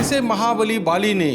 ऐसे महाबली बाली ने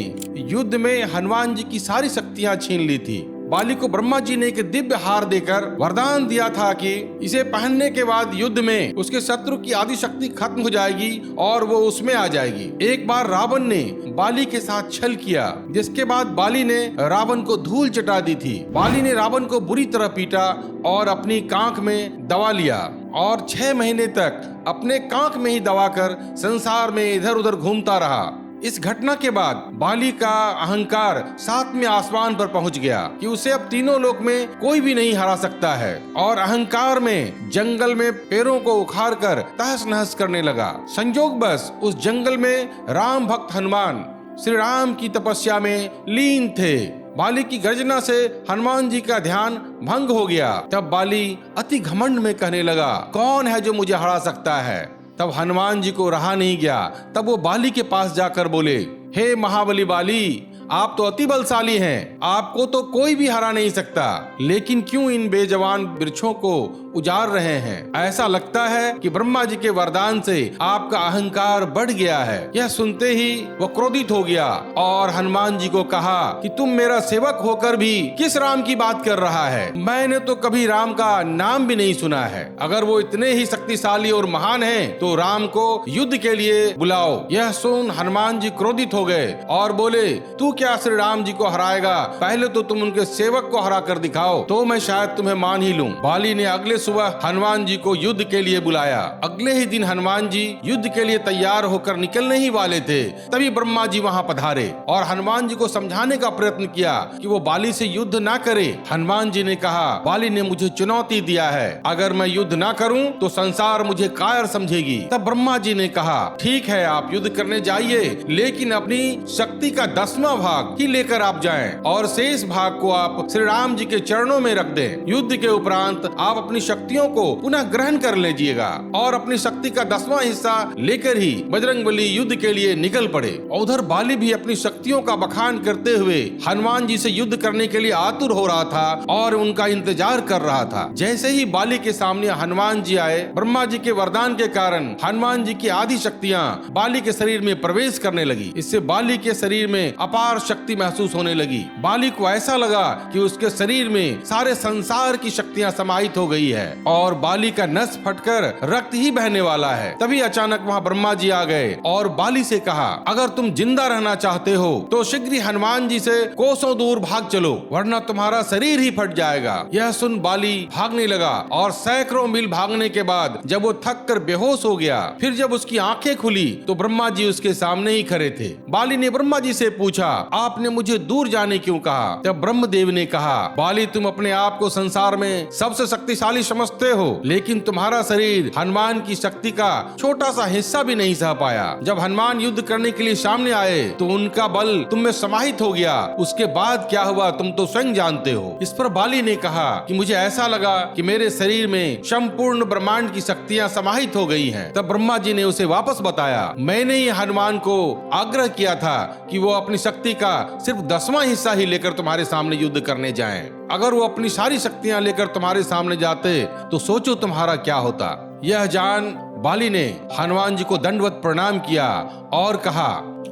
युद्ध में हनुमान जी की सारी शक्तियां छीन ली थी। बाली को ब्रह्मा जी ने एक दिव्य हार देकर वरदान दिया था कि इसे पहनने के बाद युद्ध में उसके शत्रु की आदि शक्ति खत्म हो जाएगी और वो उसमें आ जाएगी। एक बार रावण ने बाली के साथ छल किया, जिसके बाद बाली ने रावण को धूल चटा दी थी। बाली ने रावण को बुरी तरह पीटा और अपनी कांख में दबा लिया और 6 महीने तक अपने कांख में ही दबाकर संसार में इधर उधर घूमता रहा। इस घटना के बाद बाली का अहंकार 7वें आसमान पर पहुंच गया कि उसे अब तीनों लोक में कोई भी नहीं हरा सकता है, और अहंकार में जंगल में पेड़ों को उखाड़कर तहस नहस करने लगा। संयोग बस उस जंगल में राम भक्त हनुमान श्री राम की तपस्या में लीन थे। बाली की गर्जना से हनुमान जी का ध्यान भंग हो गया। तब बाली अति घमंड में कहने लगा, कौन है जो मुझे हरा सकता है। तब हनुमान जी को रहा नहीं गया। तब वो बाली के पास जाकर बोले, हे महाबली बाली, आप तो अति बलशाली हैं, आपको तो कोई भी हरा नहीं सकता, लेकिन क्यों इन बेजवान वृक्षों को उजाड़ रहे हैं। ऐसा लगता है कि ब्रह्मा जी के वरदान से आपका अहंकार बढ़ गया है। यह सुनते ही वो क्रोधित हो गया और हनुमान जी को कहा कि तुम मेरा सेवक होकर भी किस राम की बात कर रहा है। मैंने तो कभी राम का नाम भी नहीं सुना है। अगर वो इतने ही शक्तिशाली और महान है तो राम को युद्ध के लिए बुलाओ। यह सुन हनुमान जी क्रोधित हो गए और बोले, तू क्या श्री राम जी को हराएगा? पहले तो तुम उनके सेवक को हरा कर दिखाओ, तो मैं शायद तुम्हें मान ही लूं। बाली ने अगले सुबह हनुमान जी को युद्ध के लिए बुलाया। अगले ही दिन हनुमान जी युद्ध के लिए तैयार होकर निकलने ही वाले थे, तभी ब्रह्मा जी वहां पधारे और हनुमान जी को समझाने का प्रयत्न किया कि वो बाली से युद्ध ना करे। हनुमान जी ने कहा, बाली ने मुझे चुनौती दिया है, अगर मैं युद्ध ना करूं तो संसार मुझे कायर समझेगी। तब ब्रह्मा जी ने कहा, ठीक है, आप युद्ध करने जाइए, लेकिन अपनी शक्ति का 10वां भाग ही लेकर आप जाएं और शेष भाग को आप श्री राम जी के चरणों में रख दें। युद्ध के उपरांत आप अपनी शक्तियों को पुनः ग्रहण कर लीजिएगा और अपनी शक्ति का 10वां हिस्सा लेकर ही बजरंगबली युद्ध के लिए निकल पड़े। उधर बाली भी अपनी शक्तियों का बखान करते हुए हनुमान जी से युद्ध करने के लिए आतुर हो रहा था और उनका इंतजार कर रहा था। जैसे ही बाली के सामने हनुमान जी आए, ब्रह्मा जी के वरदान के कारण हनुमान जी की आदि शक्तियां बाली के शरीर में प्रवेश करने लगी। इससे बाली के शरीर में अपार शक्ति महसूस होने लगी। बाली को ऐसा लगा कि उसके शरीर में सारे संसार की शक्तियां समाहित हो गई है और बाली का नस फटकर रक्त ही बहने वाला है। तभी अचानक वहां ब्रह्मा जी आ गए और बाली से कहा, अगर तुम जिंदा रहना चाहते हो तो शीघ्र ही हनुमान जी से कोसों दूर भाग चलो, वरना तुम्हारा शरीर ही फट जाएगा। यह सुन बाली भागने लगा और सैकड़ों मील भागने के बाद जब वो थक कर बेहोश हो गया, फिर जब उसकी आंखें खुली तो ब्रह्मा जी उसके सामने ही खड़े थे। बाली ने ब्रह्मा जी से पूछा, आपने मुझे दूर जाने क्यों कहा? तब ब्रह्मदेव ने कहा, बाली, तुम अपने आप को संसार में सबसे शक्तिशाली समझते हो, लेकिन तुम्हारा शरीर हनुमान की शक्ति का छोटा सा हिस्सा भी नहीं सह पाया। जब हनुमान युद्ध करने के लिए सामने आए तो उनका बल तुम में समाहित हो गया। उसके बाद क्या हुआ तुम तो स्वयं जानते हो। इस पर बाली ने कहा कि मुझे ऐसा लगा कि मेरे शरीर में संपूर्ण ब्रह्मांड की शक्तियां समाहित हो गई हैं। तब ब्रह्मा जी ने उसे वापस बताया, मैंने ही हनुमान को आग्रह किया था कि वो अपनी शक्ति का सिर्फ 10वां हिस्सा ही लेकर तुम्हारे सामने युद्ध करने जाएं। अगर वो अपनी सारी शक्तियां लेकर तुम्हारे सामने जाते तो सोचो तुम्हारा क्या होता। यह जान बाली ने हनुमान जी को दंडवत प्रणाम किया और कहा,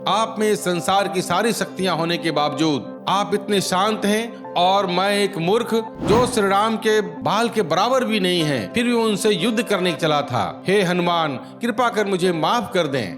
आप में संसार की सारी शक्तियां होने के बावजूद आप इतने शांत हैं और मैं एक मूर्ख जो श्री राम के बाल के बराबर भी नहीं है, फिर भी उनसे युद्ध करने चला था। हे हनुमान, कृपा कर मुझे माफ कर दें।